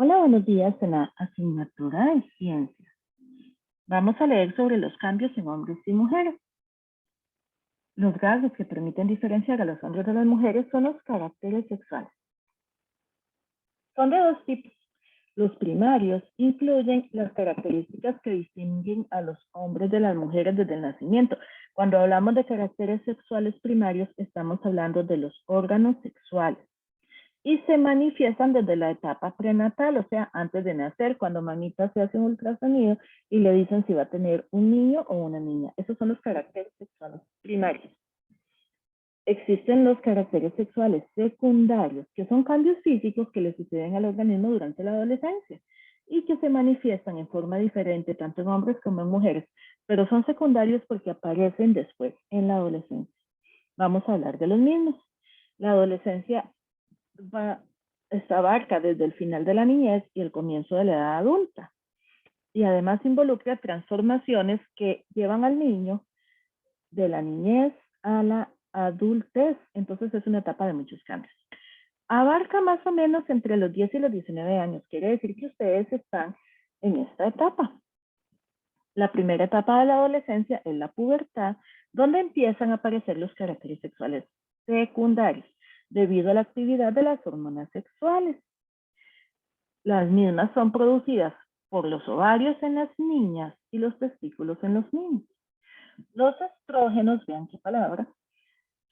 Hola, buenos días en la asignatura de ciencias. Vamos a leer sobre los cambios en hombres y mujeres. Los rasgos que permiten diferenciar a los hombres de las mujeres son los caracteres sexuales. Son de dos tipos. Los primarios incluyen las características que distinguen a los hombres de las mujeres desde el nacimiento. Cuando hablamos de caracteres sexuales primarios, estamos hablando de los órganos sexuales. Y se manifiestan desde la etapa prenatal, o sea, antes de nacer, cuando mamita se hace un ultrasonido y le dicen si va a tener un niño o una niña. Esos son los caracteres sexuales primarios. Existen los caracteres sexuales secundarios, que son cambios físicos que le suceden al organismo durante la adolescencia y que se manifiestan en forma diferente tanto en hombres como en mujeres, pero son secundarios porque aparecen después en la adolescencia. Vamos a hablar de los mismos. La adolescencia abarca desde el final de la niñez y el comienzo de la edad adulta. Y además involucra transformaciones que llevan al niño de la niñez a la adultez. Entonces es una etapa de muchos cambios. Abarca más o menos entre los 10 y los 19 años. Quiere decir que ustedes están en esta etapa. La primera etapa de la adolescencia es la pubertad, donde empiezan a aparecer los caracteres sexuales secundarios debido a la actividad de las hormonas sexuales. Las mismas son producidas por los ovarios en las niñas y los testículos en los niños. Los estrógenos, vean qué palabra,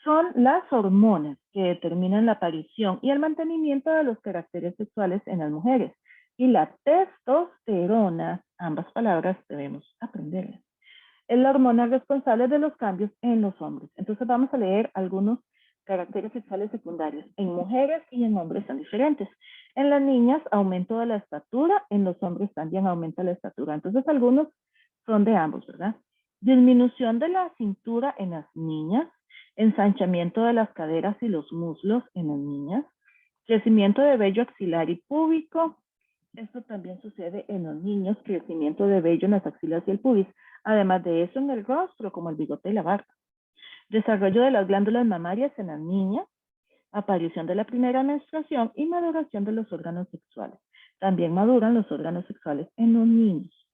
son las hormonas que determinan la aparición y el mantenimiento de los caracteres sexuales en las mujeres. Y la testosterona, ambas palabras debemos aprenderlas, es la hormona responsable de los cambios en los hombres. Entonces vamos a leer algunos caracteres sexuales secundarios. En mujeres y en hombres son diferentes. En las niñas, aumento de la estatura, en los hombres también aumenta la estatura. Entonces algunos son de ambos, ¿verdad? Disminución de la cintura en las niñas, ensanchamiento de las caderas y los muslos en las niñas, crecimiento de vello axilar y púbico. Esto también sucede en los niños, crecimiento de vello en las axilas y el pubis. Además de eso, en el rostro, como el bigote y la barba. Desarrollo de las glándulas mamarias en las niñas, aparición de la primera menstruación y maduración de los órganos sexuales. También maduran los órganos sexuales en los niños.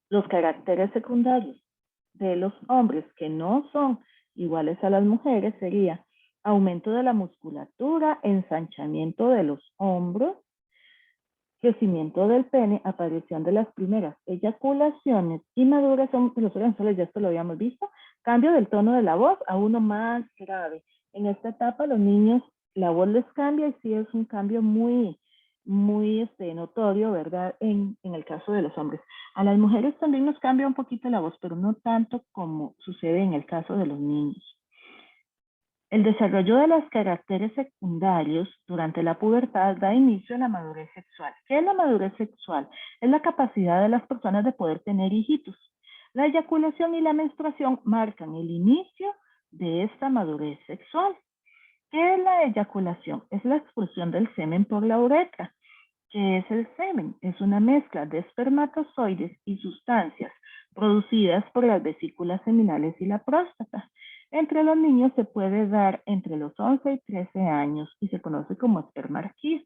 Los caracteres secundarios de los hombres que no son iguales a las mujeres sería aumento de la musculatura, ensanchamiento de los hombros, crecimiento del pene, aparición de las primeras eyaculaciones y maduración de los órganos sexuales, ya esto lo habíamos visto, cambio del tono de la voz a uno más grave. En esta etapa los niños, la voz les cambia y sí es un cambio muy notorio, ¿verdad? En el caso de los hombres. A las mujeres también nos cambia un poquito la voz, pero no tanto como sucede en el caso de los niños. El desarrollo de los caracteres secundarios durante la pubertad da inicio a la madurez sexual. ¿Qué es la madurez sexual? Es la capacidad de las personas de poder tener hijitos. La eyaculación y la menstruación marcan el inicio de esta madurez sexual. ¿Qué es la eyaculación? Es la expulsión del semen por la uretra. ¿Qué es el semen? Es una mezcla de espermatozoides y sustancias producidas por las vesículas seminales y la próstata. Entre los niños se puede dar entre los 11 y 13 años y se conoce como espermarquía.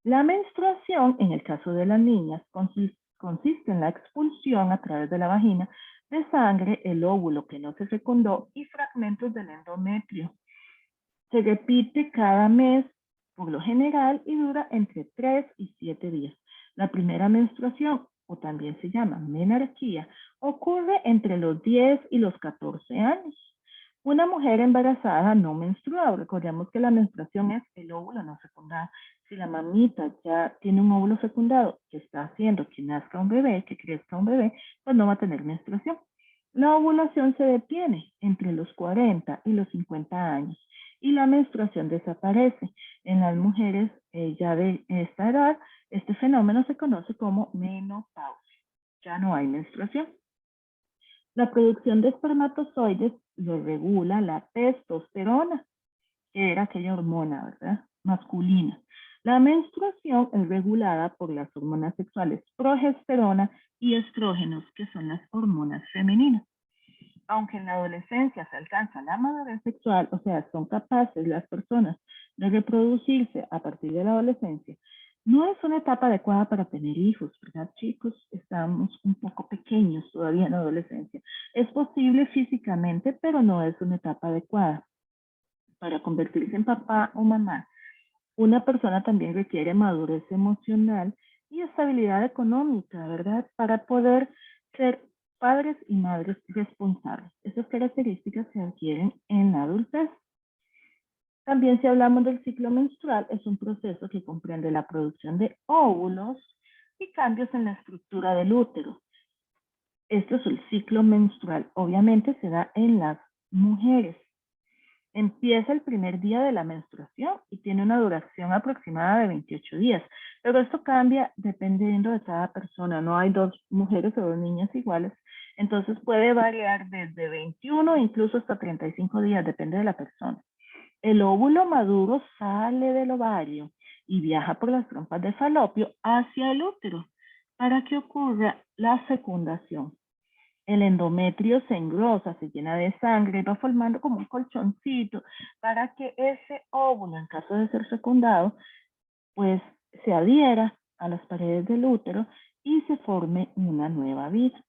La menstruación, en el caso de las niñas, consiste en la expulsión a través de la vagina de sangre, el óvulo que no se fecundó y fragmentos del endometrio. Se repite cada mes por lo general y dura entre 3 y 7 días. La primera menstruación, o también se llama menarquía, ocurre entre los 10 y los 14 años. Una mujer embarazada no menstrua, recordemos que la menstruación es el óvulo no fecundado. Si la mamita ya tiene un óvulo fecundado que está haciendo que nazca un bebé, que crezca un bebé, pues no va a tener menstruación. La ovulación se detiene entre los 40 y los 50 años y la menstruación desaparece. En las mujeres ya de esta edad, este fenómeno se conoce como menopausia. Ya no hay menstruación. La producción de espermatozoides lo regula la testosterona, que era aquella hormona, ¿verdad? Masculina. La menstruación es regulada por las hormonas sexuales progesterona y estrógenos, que son las hormonas femeninas. Aunque en la adolescencia se alcanza la madurez sexual, o sea, son capaces las personas de reproducirse a partir de la adolescencia, No es una etapa adecuada para tener hijos, ¿verdad, chicos? Estamos un poco pequeños todavía en la adolescencia. Es posible físicamente, pero no es una etapa adecuada para convertirse en papá o mamá. Una persona también requiere madurez emocional y estabilidad económica, ¿verdad? Para poder ser padres y madres responsables. Esas características se adquieren en la adultez. También si hablamos del ciclo menstrual, es un proceso que comprende la producción de óvulos y cambios en la estructura del útero. Esto es el ciclo menstrual. Obviamente se da en las mujeres. Empieza el primer día de la menstruación y tiene una duración aproximada de 28 días. Pero esto cambia dependiendo de cada persona. No hay dos mujeres o dos niñas iguales. Entonces puede variar desde 21 incluso hasta 35 días, depende de la persona. El óvulo maduro sale del ovario y viaja por las trompas de falopio hacia el útero para que ocurra la fecundación. El endometrio se engrosa, se llena de sangre y va formando como un colchoncito para que ese óvulo, en caso de ser fecundado, pues se adhiera a las paredes del útero y se forme una nueva vida.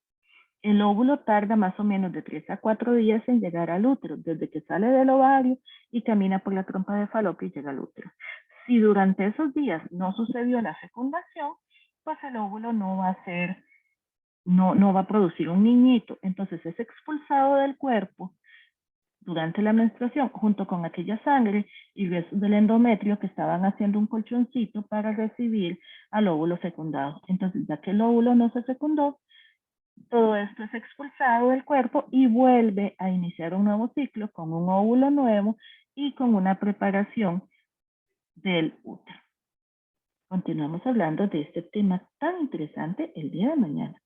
El óvulo tarda más o menos de 3 a 4 días en llegar al útero, desde que sale del ovario y camina por la trompa de falopio y llega al útero. Si durante esos días no sucedió la fecundación, pues el óvulo no va a ser, no va a producir un niñito. Entonces es expulsado del cuerpo durante la menstruación junto con aquella sangre y restos del endometrio que estaban haciendo un colchoncito para recibir al óvulo fecundado. Entonces, ya que el óvulo no se fecundó, todo esto es expulsado del cuerpo y vuelve a iniciar un nuevo ciclo con un óvulo nuevo y con una preparación del útero. Continuamos hablando de este tema tan interesante el día de mañana.